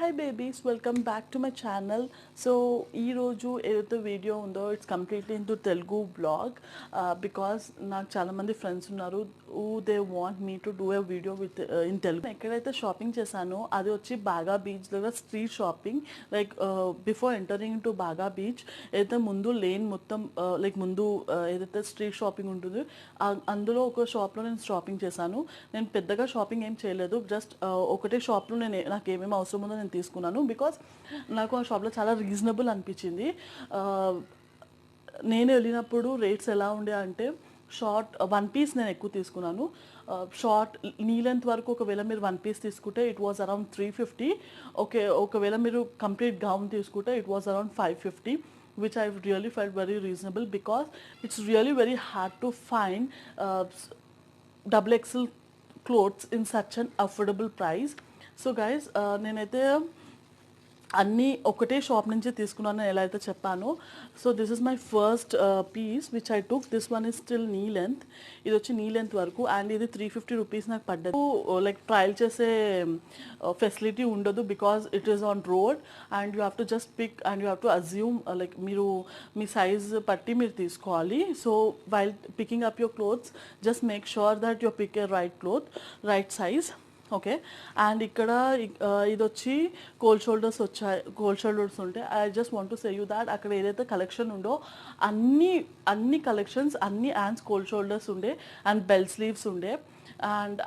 Hi babies, welcome back to my channel. So ee roju eduthe video undo it's completely into Telugu vlog because నాకు చాలా మంది friends ఉన్నారు who they want me to do a video with in Telugu. ఎక్కడైతే shopping చేశానో అది వచ్చి బాగా beach దగ్గర street shopping like before entering to బాగా బీచ్ ఏదైతే ముందు లేన్ మొత్తం లైక్ ముందు ఏదైతే స్ట్రీట్ షాపింగ్ ఉంటుందో అందులో ఒక షాప్లో నేను షాపింగ్ చేశాను. నేను పెద్దగా షాపింగ్ ఏం చేయలేదు, జస్ట్ ఒకటే షాప్లో నాకు ఏమేమి అవసరం ఉందో నేను తీసుకున్నాను బికాస్ నాకు ఆ షాప్లో చాలా రీజనబుల్ అనిపించింది. నేను వెళ్ళినప్పుడు రేట్స్ ఎలా ఉండే అంటే షార్ట్ వన్ పీస్ నేను ఎక్కువ తీసుకున్నాను. షార్ట్ నీ లెంత్ వరకు ఒకవేళ మీరు వన్ పీస్ తీసుకుంటే ఇట్ వాజ్ అరౌండ్ 350. ఒకవేళ మీరు కంప్లీట్ గౌన్ తీసుకుంటే it was around 550, which I really felt very reasonable because it's really very hard to find double XL clothes in such an affordable price. So guys, నేనైతే అన్నీ ఒకటే shop నుంచి తీసుకున్నాను ఎలా అయితే చెప్పాను. So this is my first piece which I took. This one is still knee length, ఇది వచ్చి నీ లెంత్ వరకు అండ్ ఇది 350 రూపీస్ నాకు పడ్డది. లైక్ ట్రయల్ చేసే ఫెసిలిటీ ఉండదు because it is on road and you have to just pick and you have to assume like మీరు మీ సైజ్ పట్టి మీరు తీసుకోవాలి. So while picking up your clothes just make sure that you pick a right cloth, right size. Okay, and ఇక్కడ ఇది వచ్చి cold shoulders ఉంటాయి. I just want to say you that అక్కడ ఏదైతే కలెక్షన్ ఉందో అన్ని కలెక్షన్స్ అన్ని హ్యాండ్స్ కోల్డ్ షోల్డర్స్ ఉండే అండ్ బెల్ స్లీవ్స్ ఉండే and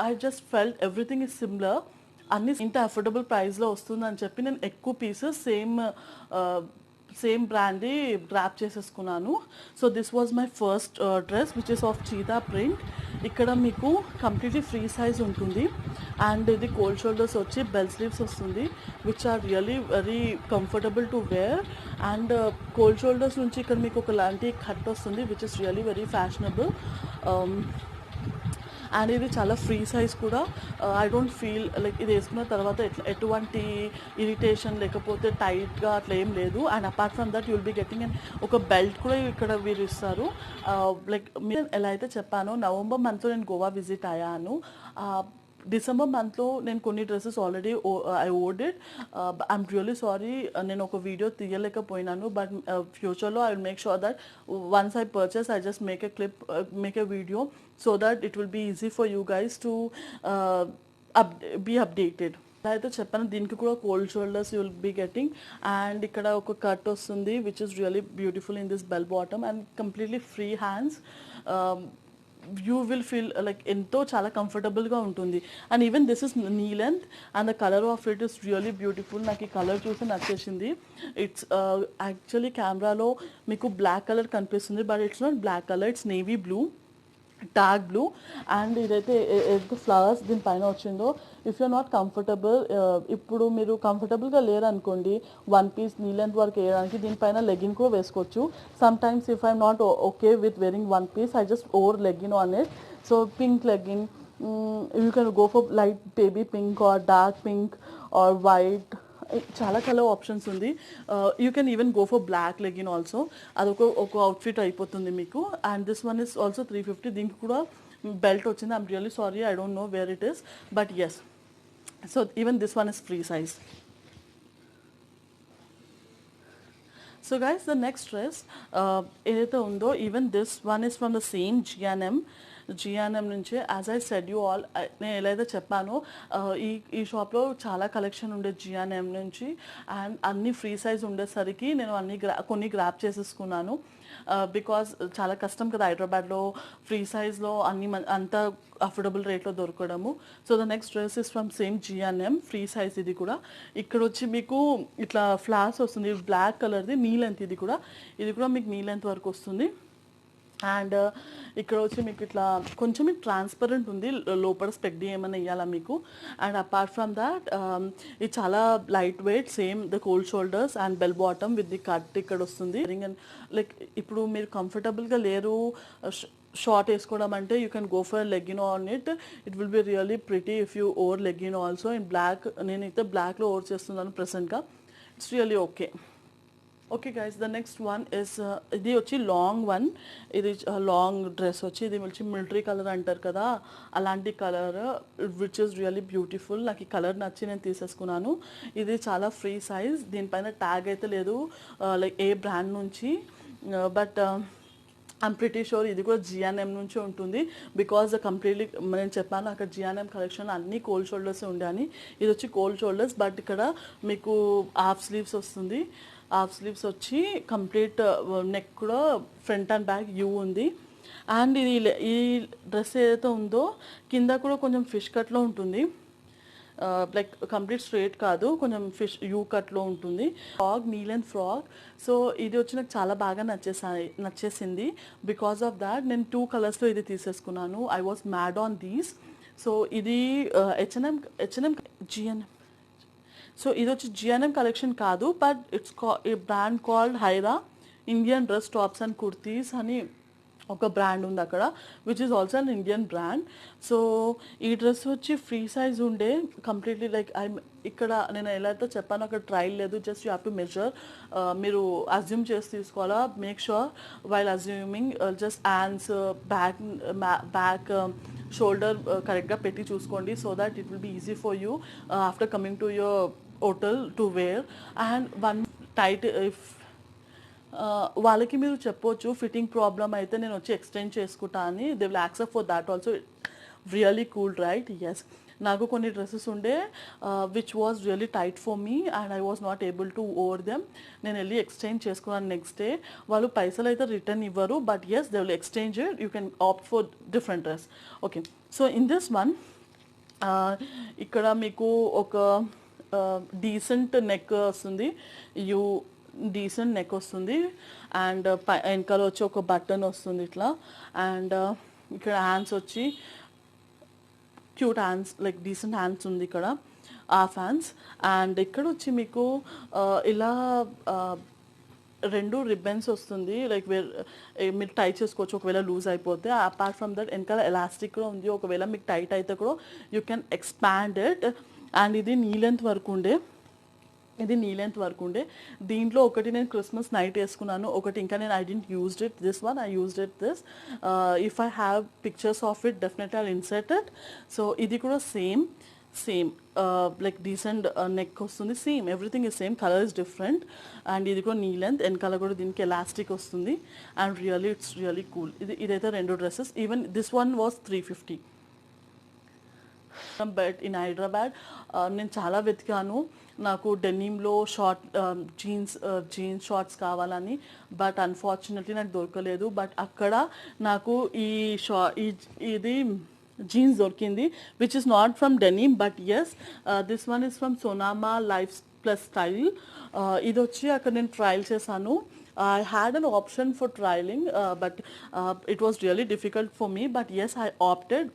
I just felt everything is similar. అన్ని ఇంత అఫోర్డబుల్ ప్రైస్లో వస్తుందని చెప్పి నేను ఎక్కువ పీసెస్ సేమ్ బ్రాండ్ది డ్రాప్ చేసేసుకున్నాను. So this was my first dress which is of cheetah print. ఇక్కడ మీకు కంప్లీట్లీ ఫ్రీ సైజ్ ఉంటుంది అండ్ ఇది కోల్డ్ షోల్డర్స్ వచ్చి బెల్ స్లీవ్స్ వస్తుంది which are really very comfortable to wear and cold shoulders నుంచి ఇక్కడ మీకు ఒకలాంటి కట్ వస్తుంది which is really very fashionable and ఇది చాలా ఫ్రీ సైజ్ కూడా. ఐ డోంట్ ఫీల్ లైక్ ఇది వేసుకున్న తర్వాత ఎటువంటి ఇరిటేషన్ లేకపోతే టైట్గా అట్లా ఏం లేదు. And apart from that you'll be getting and ఒక బెల్ట్ కూడా ఇక్కడ వీరు ఇస్తారు. లైక్ మీరు ఎలా అయితే చెప్పానో నవంబర్ మంత్లో నేను గోవా విజిట్ అయ్యాను. డిసెంబర్ మంత్లో నేను కొన్ని dresses already I ordered. I'm really sorry నేను ఒక వీడియో తీయలేకపోయినాను, బట్ ఫ్యూచర్లో I will make sure that once I purchase I just make a video so that it will be easy for you guys to be updated. అయితే చెప్పాను దీనికి కూడా cold shoulders you will be getting and ఇక్కడ ఒక cut వస్తుంది which is really beautiful in this bell bottom and completely free hands. You will feel like ఎంతో చాలా కంఫర్టబుల్గా ఉంటుంది and even this is knee length and the colour of it is really beautiful. నాకు ఈ colour చూసి నచ్చేసింది. It's actually కెమెరాలో మీకు బ్లాక్ కలర్ కనిపిస్తుంది but it's not black colour, it's navy blue, dark blue and ఇదైతే ఏదైతే ఫ్లవర్స్ దీనిపైన వచ్చిందో ఇఫ్ యూర్ నాట్ కంఫర్టబుల్, ఇప్పుడు మీరు కంఫర్టబుల్గా లేరనుకోండి వన్ పీస్ నీ లెంత్ వరకు వేయడానికి దీనిపైన లెగిన్ కూడా వేసుకోవచ్చు. Sometimes if I'm not okay with wearing one piece I just over legging on it. So pink legging, you can go for light baby pink or dark pink or white, చాలా colour options ఉంది. You can even go for black legging also, ఒక outfit అయిపోతుంది మీకు. And this one is also 350. దీనికి కూడా belt వచ్చింది. I'm really sorry, I don't know where it is but yes. So even this one is free size. So guys the next dress ఏదైతే ఉందో even this one is from the same GNM నుంచి. As I said you all, నేను ఎలా అయితే చెప్పానో ఈ షాప్లో చాలా కలెక్షన్ ఉండే జిఎన్ఎం నుంచి అండ్ అన్ని ఫ్రీ సైజ్ ఉండేసరికి నేను కొన్ని గ్రాప్ చేసేసుకున్నాను బికాజ్ చాలా కష్టం కదా హైదరాబాద్లో ఫ్రీ సైజ్లో అంత అఫోర్డబుల్ రేట్లో దొరకడము. So the next dress is from same GNM free size. ఇది కూడా ఇక్కడ వచ్చి మీకు ఇట్లా ఫ్లాస్ వస్తుంది బ్లాక్ కలర్ది, నీ లెంత్. ఇది కూడా మీకు నీ లెంత్ వరకు వస్తుంది అండ్ ఇక్కడ వచ్చి మీకు ఇట్లా కొంచెం ట్రాన్స్పరెంట్ ఉంది, లోపల స్పెక్డి ఏమైనా వేయాలా మీకు. అండ్ అపార్ట్ ఫ్రమ్ దాట్ ఇది చాలా light weight, same the cold shoulders and bell bottom with the cut ఇక్కడ వస్తుంది. అండ్ లైక్ ఇప్పుడు మీరు కంఫర్టబుల్గా లేరు షార్ట్ వేసుకోవడం అంటే you can go for legging on it. It will be really pretty if you over legging also in black. నేనైతే బ్లాక్లో ఓవర్ చేస్తున్నాను ప్రెసెంట్గా. It's really okay. Okay guys, the next one is ఇది వచ్చి లాంగ్ వన్. ఇది long dress వచ్చి ఇది వచ్చి మిలిటరీ కలర్ అంటారు కదా, అలాంటి colour which is really beautiful. నాకు ఈ కలర్ నచ్చి నేను తీసేసుకున్నాను. ఇది చాలా ఫ్రీ సైజ్, దీనిపైన ట్యాగ్ అయితే లేదు లైక్ ఏ బ్రాండ్ నుంచి, బట్ ఐమ్ ప్రిటీ షూర్ ఇది కూడా జిఎన్ఎం నుంచి ఉంటుంది. బికాజ్ కంప్లీట్లీ నేను చెప్పాను అక్కడ జిఎన్ఎం కలెక్షన్ అన్నీ కోల్డ్ షోల్డర్స్ ఉండే అని. ఇది వచ్చి కోల్డ్ షోల్డర్స్, బట్ ఇక్కడ మీకు హాఫ్ స్లీవ్స్ వస్తుంది. హాఫ్ స్లీవ్స్ వచ్చి కంప్లీట్ నెక్ కూడా ఫ్రంట్ అండ్ బ్యాక్ యూ ఉంది. అండ్ ఇది ఈ డ్రెస్ ఏదైతే ఉందో కింద కూడా కొంచెం ఫిష్ కట్లో ఉంటుంది, లైక్ కంప్లీట్ స్ట్రైట్ కాదు, కొంచెం ఫిష్ యూ కట్లో ఉంటుంది. ఫ్రాక్, నీల్ అండ్ ఫ్రాక్. సో ఇది వచ్చి నాకు చాలా బాగా నచ్చేసింది. బికాస్ ఆఫ్ దాట్ నేను 2 కలర్స్లో ఇది తీసేసుకున్నాను. I was mad on these. So ఇది హెచ్ఎన్ఎం జిఎన్ఎం. సో ఇది వచ్చి జిఎన్ఎం కలెక్షన్ కాదు, but it's a brand called హైరా Indian dress tops and kurtis అని ఒక బ్రాండ్ ఉంది అక్కడ, which is also an Indian brand. So ఈ డ్రెస్ వచ్చి ఫ్రీ సైజ్ ఉండే కంప్లీట్లీ, లైక్ ఇక్కడ నేను ఎలా అయితే చెప్పాను అక్కడ ట్రయల్ లేదు, just you have to measure. మీరు అజ్యూమ్ చేసి తీసుకోవాలా. Make sure while assuming just hands, back shoulder కరెక్ట్గా పెట్టి చూసుకోండి, so that it will be easy for you after coming to your hotel to wear. And one tight, if వాళ్ళకి మీరు చెప్పొచ్చు fitting problem అయితే నేను వచ్చి ఎక్స్టెండ్ చేసుకుంటా అని. They will accept for that also. Really cool, right? Yes. నాకు కొన్ని డ్రెస్సెస్ ఉండే which was really tight for me and I was not able to over them. నేను వెళ్ళి ఎక్స్చేంజ్ చేసుకున్నాను నెక్స్ట్ డే. వాళ్ళు పైసలు అయితే రిటర్న్ ఇవ్వరు, but yes they will exchange it. You can opt for different dress. Okay, so in this one ఇక్కడ మీకు ఒక డీసెంట్ నెక్ వస్తుంది, డీసెంట్ నెక్ వస్తుంది. అండ్ వెనకాల వచ్చి ఒక బటన్ వస్తుంది ఇట్లా. అండ్ ఇక్కడ హ్యాండ్స్ వచ్చి cute hands, like decent hands ఉంది ఇక్కడ, హాఫ్ హ్యాండ్స్. అండ్ ఇక్కడ వచ్చి మీకు ఇలా 2 రిబ్బన్స్ వస్తుంది, లైక్ మీరు టైట్ చేసుకోవచ్చు ఒకవేళ లూజ్ అయిపోతే. అపార్ట్ ఫ్రమ్ దట్ వెనకాల ఎలాస్టిక్ కూడా ఉంది, ఒకవేళ మీకు టైట్ అయితే కూడా you can expand it. And ఇది నీ లెంత్ వరకు ఉండే. దీంట్లో ఒకటి నేను క్రిస్మస్ నైట్ వేసుకున్నాను, ఒకటి ఇంకా నేను I didn't used it. This one I used it this. If I have pictures of it definitely I insert it. So ఇది కూడా సేమ్ లైక్ డీసెంట్ నెక్ వస్తుంది, same everything is same, colour is different. And ఇది కూడా knee length, వెనకాల కూడా దీనికి elastic వస్తుంది. And really it's really cool. ఇదైతే 2 డ్రెస్సెస్. Even this one was 350. But in Hyderabad నేను చాలా వెతికాను నాకు డెనిమ్లో జీన్స్ షార్ట్స్ కావాలని, బట్ అన్ఫార్చునేట్లీ నాకు దొరకలేదు. బట్ అక్కడ నాకు ఇది జీన్స్ దొరికింది, which is not from denim, but yes this one is from సోనామా లైఫ్ ప్లస్ స్టైల్. ఇది వచ్చి అక్కడ నేను ట్రయల్ చేశాను. I had an option for trialing, but it was really difficult for me. But yes, I opted.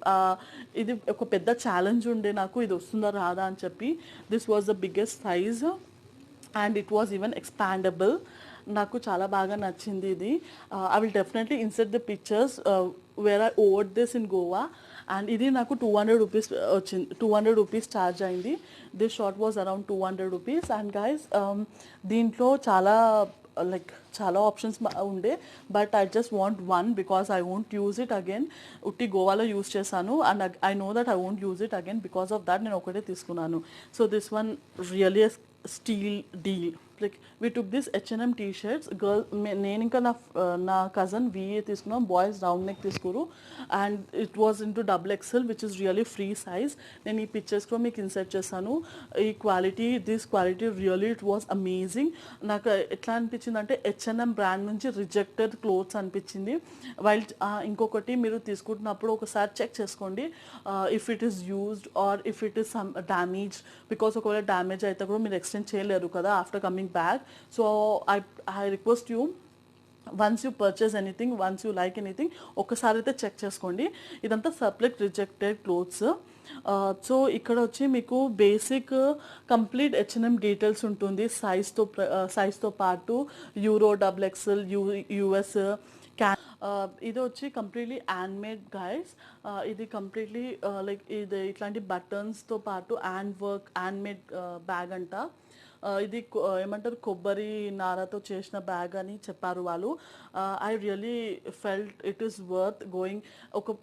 ఇది ఒక పెద్ద challenge ఉండే నాకు, ఇది వస్తుందా రాదా అని చెప్పి. This was the biggest size and it was even expandable. నాకు చాలా బాగా నచ్చింది ఇది. I will definitely insert the pictures where I wore this in Goa. And ఇది నాకు 200 రూపీస్ వచ్చింది, 200 రూపీస్ ఛార్జ్ అయింది. This short was around 200 rupees. And guys దీంట్లో చాలా ఆప్షన్స్ ఉండే, but I just want one because I won't use it again. ఉట్టి గోవాలో use చేశాను and I know that I won't use it again. Because of that నేను ఒకటే తీసుకున్నాను. So this one really steal deal. Like we took this H&M T shirts. నేను ఇంకా నా cousin VA తీసుకున్నాం, బాయ్స్ రౌండ్ నెక్ తీసుకురు. And it was into XXL which is really free size. నేను ఈ పిక్చర్స్ కూడా మీకు ఇన్సర్ట్ చేశాను. ఈ this quality really it was amazing. నాకు ఎట్లా అనిపించింది అంటే H&M బ్రాండ్ నుంచి రిజెక్టెడ్ క్లోత్స్ అనిపించింది. వైల్ ఇంకొకటి మీరు తీసుకుంటున్నప్పుడు ఒకసారి చెక్ చేసుకోండి if it is used or if it is some damage. Because ఒకవేళ డ్యామేజ్ అయితే కూడా మీరు ఎక్స్టెండ్ చేయలేరు కదా after coming back. So I request you, once you purchase anything, once you like anything, ఒకసారి అయితే చెక్ చేసుకోండి. ఇదంతా సబ్లెక్ట్ రిజెక్టెడ్ క్లోత్స్. సో ఇక్కడ వచ్చి మీకు బేసిక్ కంప్లీట్ H&M డీటెయిల్స్ ఉంటుంది, సైజ్తో పాటు యూరో, XXL, US. ఇది వచ్చి కంప్లీట్లీ హ్యాండ్ మేడ్ గైస్. ఇది కంప్లీట్లీ లైక్ ఇది ఇట్లాంటి బటన్స్తో పాటు హ్యాండ్ మేడ్ బ్యాగ్ అంట. ఇది ఏమంటారు కొబ్బరి నారతో చేసిన బ్యాగ్ అని చెప్పారు వాళ్ళు. I really felt it is worth going. ఒక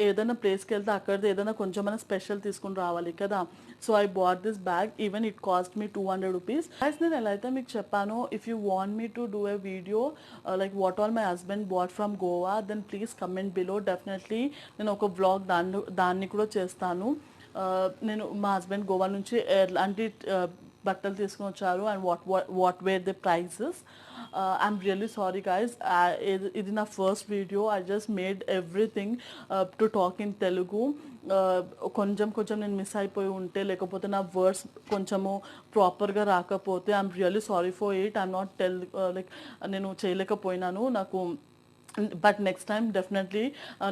ఏదైనా ప్లేస్కి వెళ్తే అక్కడిది ఏదైనా కొంచెమైనా స్పెషల్ తీసుకుని రావాలి కదా. So I bought this bag, even it cost me 200 rupees. Guys నేను ఎలా అయితే మీకు చెప్పాను, if you want me to do a video like what all my husband bought from Goa, then please comment below. Definitely నేను ఒక vlog దాన్ని కూడా చేస్తాను. నేను మా హస్బెండ్ గోవా నుంచి ఎలాంటి బట్టలు తీసుకొని వచ్చారు and what were the prices. I'm really sorry guys, ఇది నా first video. I just made everything to talk in Telugu. కొంచెం నేను మిస్ అయిపోయి ఉంటే, లేకపోతే నా వర్డ్స్ కొంచెము ప్రాపర్గా రాకపోతే I'm really sorry for it. I'm not like నేను చేయలేకపోయినాను. నాకు బట్ నెక్స్ట్ టైం డెఫినెట్లీ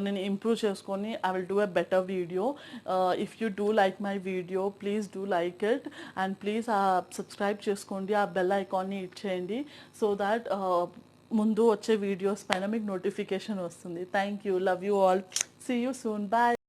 నేను ఇంప్రూవ్ చేసుకొని I will do a better video. If you do like my video please do like it and please subscribe చేసుకోండి, ఆ bell ఐకాన్ని hit చేయండి so that ముందు వచ్చే వీడియోస్ పైన మీకు నోటిఫికేషన్ వస్తుంది. Thank you, love you all, see you soon, bye.